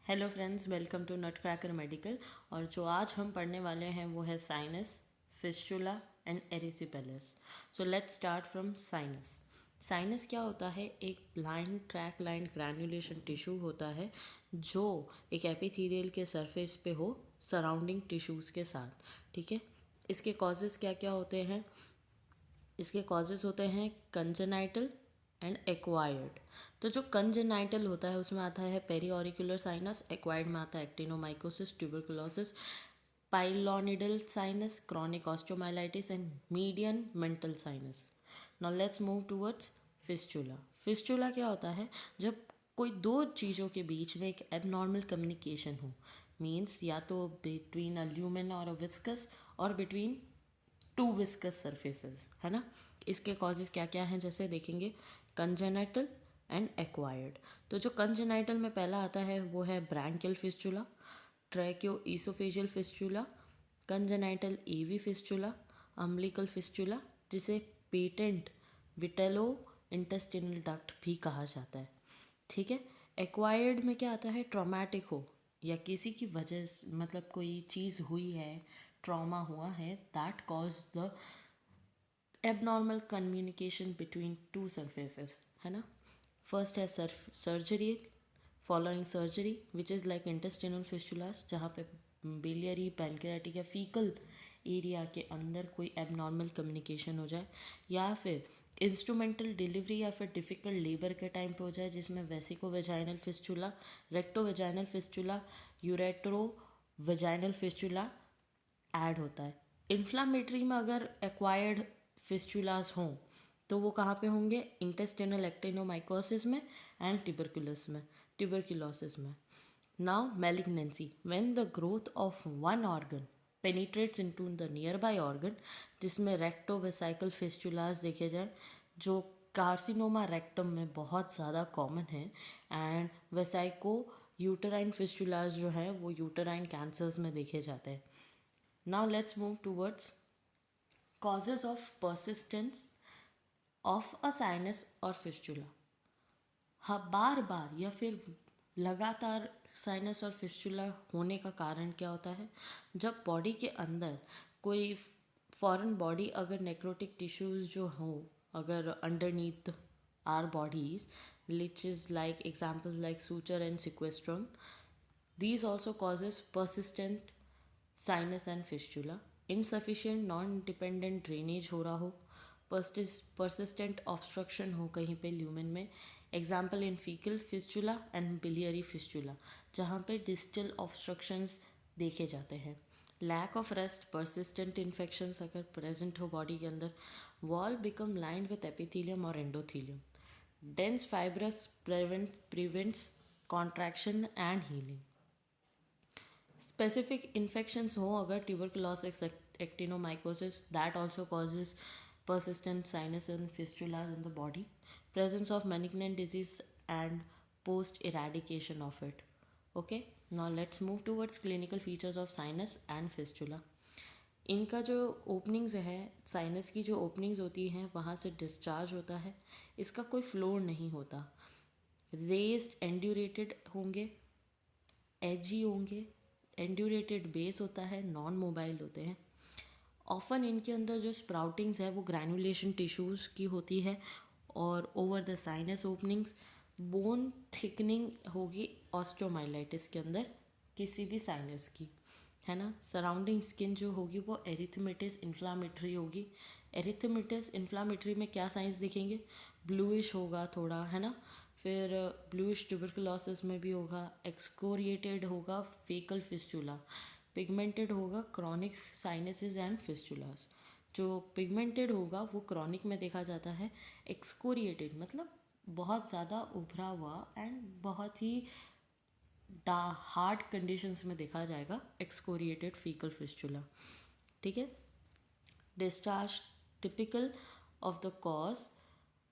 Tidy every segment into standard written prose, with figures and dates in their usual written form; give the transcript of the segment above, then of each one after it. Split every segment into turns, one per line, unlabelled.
Hello friends, welcome to nut cracker medical. और जो आज हम पढ़ने वाले हैं वो है sinus, fistula and erysipelas. So let's start from sinus. Sinus क्या होता है? एक blind track line granulation tissue होता है जो एक एपिथेलियल के सरफेस पे हो सराउंडिंग टिश्यूज़ के साथ। ठीक है, इसके कॉजेज़ क्या क्या होते हैं? इसके कॉजेज़ होते हैं कंजेनाइटल एंड एक्वायर्ड। तो जो कंजेनाइटल होता है उसमें आता है पेरीऑरिकुलर साइनस, एक्वायर्ड में आता है actinomycosis, tuberculosis, pilonidal sinus, chronic osteomyelitis and median mental sinus. Now let's move towards fistula. Fistula क्या होता है? जब कोई दो चीज़ों के बीच में एक एबनॉर्मल कम्युनिकेशन हो, मीन्स या तो बिटवीन अ ल्यूमेन और अ विस्कस और बिटवीन टू विस्कस सरफेसेस, है ना। इसके कॉजेज क्या क्या हैं जैसे देखेंगे, कंजेनाइटल एंड एक्वायर्ड। तो जो कंजेनाइटल में पहला आता है वो है branchial fistula, tracheo oesophageal fistula, congenital AV fistula, umbilical fistula, जिसे पेटेंट विटेलो इंटेस्टिनल डक्ट भी कहा जाता है। ठीक है, एक्वायर्ड में क्या आता है? ट्रॉमेटिक हो या किसी की वजह से, मतलब कोई चीज़ हुई है, ट्रॉमा हुआ है, that cause the abnormal communication between two surfaces, है ना। फर्स्ट है surgery, following surgery which is like intestinal फिस्टुलास, जहाँ पे बिलियरी, पैनक्रियाटिक या फीकल एरिया के अंदर कोई एबनॉर्मल कम्युनिकेशन हो जाए, या फिर इंस्ट्रूमेंटल डिलीवरी या फिर डिफ़िकल्ट लेबर के टाइम पे हो जाए, जिसमें vesico vaginal fistula, recto vaginal fistula, uretero vaginal fistula add होता है। इन्फ्लामेटरी में अगर एक्वायर्ड फिस्टुलास हों तो वो कहाँ पे होंगे? इंटेस्टिनल एक्टिनोमाइकोसिस में एंड ट्यूबरकुलोसिस में। Now malignancy, when the growth of one organ penetrates into the near by organ, जिसमें रेक्टोवेसाइकल फिस्टुलास देखे जाए, जो कार्सिनोमा रेक्टम में बहुत ज़्यादा कॉमन है, एंड वेसाइको यूटराइन फिस्टुलास जो है वो यूटराइन कैंसर्स में देखे जाते हैं। Now let's move towards causes of persistence of a sinus और फिस्टुला। हाँ, बार बार या फिर लगातार साइनस और फिस्टुला होने का कारण क्या होता है? जब बॉडी के अंदर कोई फॉरेन बॉडी, अगर नेक्रोटिक टिश्यूज जो हो, अगर underneath are bodies, which is like examples like suture and sequestrum, these also causes persistent sinus and fistula. Insufficient non dependent drainage हो रहा हो, परसिस्टेंट ऑब्स्ट्रक्शन हो कहीं पे ल्यूमेन में, example in faecal fistula and biliary fistula, जहाँ पे distal obstructions देखे जाते हैं। Lack of rest, persistent infections अगर प्रेजेंट हो बॉडी के अंदर, wall become lined with epithelium और endothelium, dense fibrous prevents contraction and healing. Specific infections हो अगर, tuberculosis, actinomycosis, that also causes persistent sinus and fistulas in the body. Presence of malignant disease and post eradication of it. Okay, now let's move towards clinical features of sinus and fistula. इनका जो openings है, sinus की जो openings होती हैं वहाँ से discharge होता है, इसका कोई फ्लो नहीं होता, रेस्ड एंड्यूरेटेड होंगे, एजी होंगे, एंड्यूरेटेड बेस होता है, नॉन मोबाइल होते हैं। ऑफन इनके अंदर जो स्प्राउटिंग्स है वो ग्रैनुलेशन टिश्यूज़ की होती है, और over the sinus openings bone thickening होगी ऑस्टियोमाइलाइटिस के अंदर किसी भी साइनस की, है ना। सराउंडिंग स्किन जो होगी वो एरिथमेटिस इन्फ्लामेटरी होगी। एरिथमेटिस इन्फ्लामेटरी में क्या साइंस दिखेंगे? ब्लूइश होगा थोड़ा, है ना। फिर ब्लूइश ट्यूबरकुलोसिस में भी होगा, एक्सकोरिएटेड होगा फेकल फिस्टुला, पिगमेंटेड होगा क्रॉनिक साइनसिस एंड फिस्टुलास। जो पिगमेंटेड होगा वो क्रॉनिक में देखा जाता है, एक्सकोरिएटेड मतलब बहुत ज़्यादा उभरा हुआ एंड बहुत ही हार्ड कंडीशंस में देखा जाएगा एक्सकोरिएटेड फीकल फिस्टुला। ठीक है, discharge typical of the cause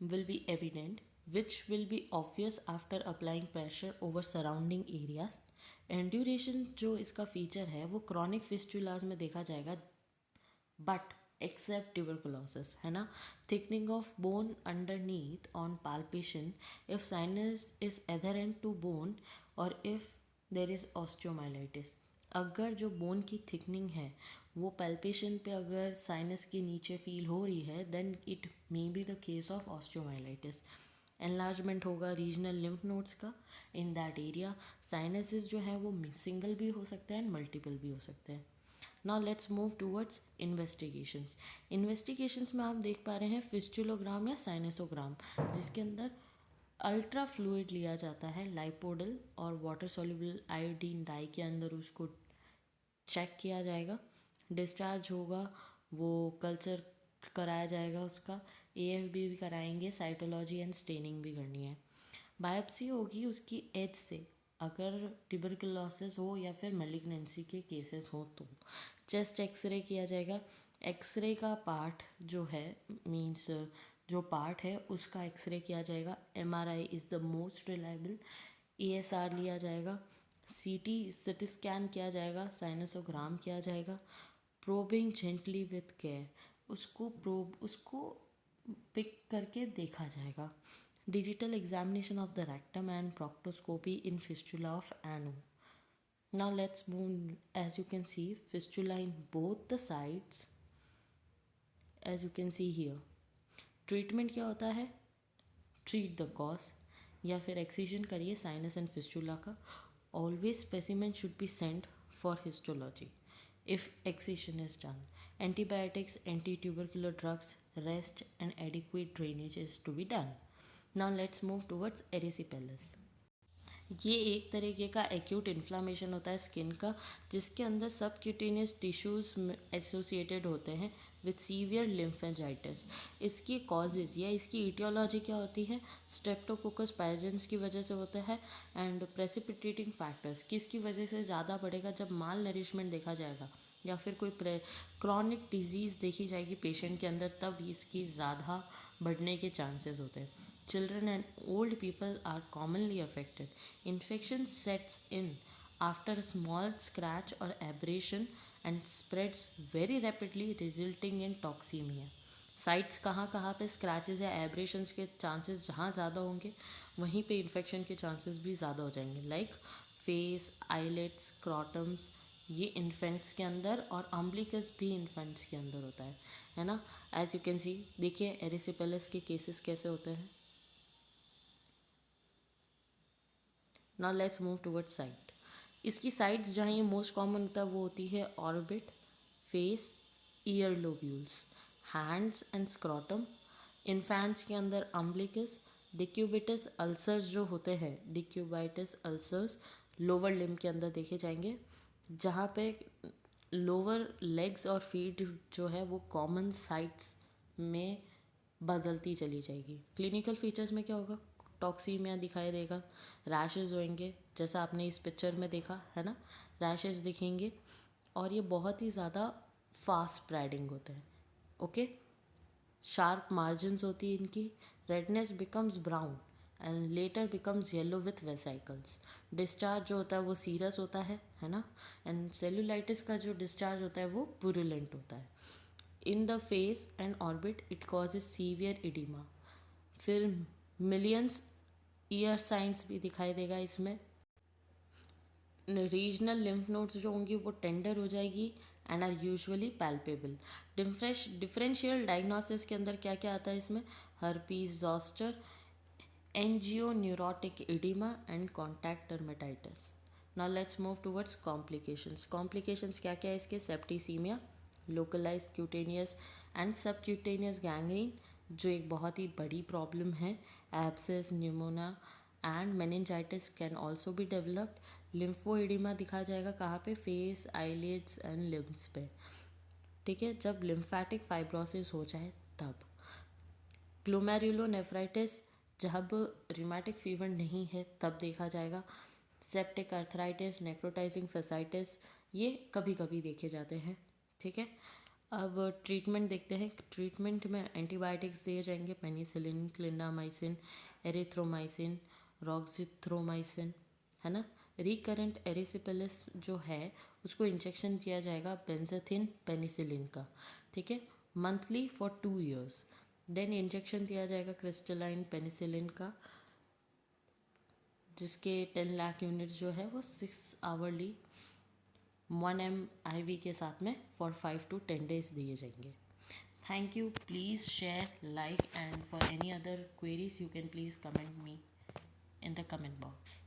will be evident, which will be obvious after applying pressure over surrounding areas. एंड्यूरेशन जो इसका फीचर है वो क्रॉनिक फिस्टुलाज में देखा जाएगा, बट एक्सेप्ट ट्यूबरकुलोसिस, है ना। Thickening of bone underneath on palpation, if sinus is adherent to bone, और इफ देर इज़ ऑस्टियोमाइलाइटिस। अगर जो बोन की थिकनिंग है वो पैल्पेशन पे अगर साइनस के नीचे फील हो रही है, then it may be the case of osteomyelitis. Enlargement होगा रीजनल लिम्फ नोड्स का इन दैट एरिया। साइनसिस जो है वो सिंगल भी हो सकते हैं एंड मल्टीपल भी हो सकते हैं। Now let's move towards investigations. Investigations में आप देख पा रहे हैं फिस्टुलोग्राम या साइनसोग्राम, जिसके अंदर अल्ट्रा फ्लूइड लिया जाता है लाइपोडल और वाटर सॉल्युबल आयोडीन डाई के अंदर, उसको चेक किया जाएगा। डिस्चार्ज होगा, वो कल्चर कराया जाएगा, उसका एएफबी भी कराएंगे, साइटोलॉजी एंड स्टेनिंग भी करनी है। बायोप्सी होगी उसकी एज से, अगर ट्यूबरकुलोसिस हो या फिर मेलिग्नेंसी के केसेस हो तो। चेस्ट एक्सरे किया जाएगा। एक्सरे का पार्ट जो है, मींस जो पार्ट है उसका एक्सरे किया जाएगा। MRI is the most reliable. ESR लिया जाएगा। सीटी स्कैन किया जाएगा। साइनसोग्राम किया जाएगा। प्रोबिंग जेंटली विथ केयर, उसको पिक करके देखा जाएगा। Digital examination of the rectum and proctoscopy in fistula of ano. Now let's move, as you can see, fistula in both the sides, as you can see here. Treatment क्या होता है? Treat the cause, या फिर excision करिए sinus and fistula का। Always specimen should be sent for histology if excision is done. Antibiotics, anti tubercular drugs, rest and adequate drainage is to be done. Now let's move towards erysipelas. ये एक तरीके का acute inflammation होता है skin का, जिसके अंदर subcutaneous tissues associated होते हैं विथ सीवियर लिम्फेंजाइटिस। इसकी कॉजेज़ या इसकी ईटियोलॉजी क्या होती है? स्ट्रेप्टोकोकस पाइजेंस की वजह से होता है। एंड प्रेसिपिटेटिंग फैक्टर्स किसकी वजह से ज़्यादा बढ़ेगा? जब माल नरिशमेंट देखा जाएगा या फिर कोई क्रॉनिक डिजीज़ देखी जाएगी पेशेंट के अंदर, तब इसकी ज़्यादा बढ़ने के चांसेस होते हैं। Children and old people are commonly affected. Infection sets in after a small scratch or abrasion and spreads very rapidly, resulting in toxemia. Sites कहाँ कहाँ पे स्क्रैचेस या एब्रेशंस के चांसेस जहाँ ज़्यादा होंगे, वहीं पे इन्फेक्शन के चांसेस भी ज़्यादा हो जाएंगे। लाइक फेस, आईलेट्स, क्रॉटम्स, ये इन्फेंट्स के अंदर, और अम्बिलिकस भी इन्फेंट्स के अंदर होता है ना। एज यू कैन सी, देखिए एरिसिपेलस के केसेस कैसे होते हैं। Now let's move towards site. इसकी साइट्स जहाँ ये मोस्ट कॉमन होता है वो होती है orbit, face, year lobules, hands and scrotum. Infants के अंदर अम्बिलिकस, डिक्यूबिटस अल्सर्स जो होते हैं, डिक्यूबाइटिस अल्सर्स लोअर लिम्ब के अंदर देखे जाएंगे, जहाँ पे लोअर लेग्स और फीट जो है वो कॉमन साइट्स में बदलती चली जाएगी। क्लिनिकल फीचर्स में क्या होगा? टॉक्सीमिया दिखाई देगा, रैशेज़ होंगे जैसा आपने इस पिक्चर में देखा है ना, रैशेज़ दिखेंगे, और ये बहुत ही ज़्यादा फास्ट स्प्रेडिंग होते हैं। ओके, शार्प मार्जिन्स होती है इनकी। Redness becomes brown and later becomes yellow with vesicles. Discharge जो होता है वो सीरस होता है ना। एंड सेलुलाइटिस का जो डिस्चार्ज होता है वो पुरुलेंट होता है। In the face and orbit it causes severe oedema. फिर मिलियंस ईयर साइंस भी दिखाई देगा इसमें। रीजनल लिम्फ नोड्स जो होंगी वो टेंडर हो जाएगी and are usually palpable. Differential diagnosis के अंदर क्या क्या आता है इसमें? Herpes zoster, angio neurotic oedema and contact dermatitis. Now let's move towards complications. Complications क्या क्या है इसके? Septicaemia, localise cutaneous and subcutaneous gangrene, जो एक बहुत ही बड़ी प्रॉब्लम है। Abscess, pneumonia and meningitis can also be developed. Lymphoedema दिखा जाएगा कहाँ पे? फेस, आईलिड्स एंड लिम्स पे। ठीक है, जब लिम्फेटिक फाइब्रोसिस हो जाए तब। ग्लोमेरुलोनेफ्राइटिस जब रिमेटिक फीवर नहीं है तब देखा जाएगा। सेप्टिक अर्थराइटिस, नेक्रोटाइजिंग फेसाइटिस, ये कभी कभी देखे जाते हैं। ठीक है, अब ट्रीटमेंट देखते हैं। ट्रीटमेंट में एंटीबायोटिक्स दिए जाएंगे, पेनिसिलिन, क्लिंडामाइसिन, एरिथ्रोमाइसिन, रॉक्सिथ्रोमाइसिन, है ना। रिकरेंट एरिसिपेलिस जो है उसको इंजेक्शन दिया जाएगा बेंजाथिन पेनिसिलिन का, ठीक है, monthly for 2 years। Then injection दिया जाएगा क्रिस्टलाइन पेनिसिलिन का, जिसके 10 लाख यूनिट जो है वो 6 आवरली 1 mIV के साथ में फॉर 5 to 10 days दिए जाएंगे. Thank you. Please share, like, and for any other queries you can please comment me in the comment box.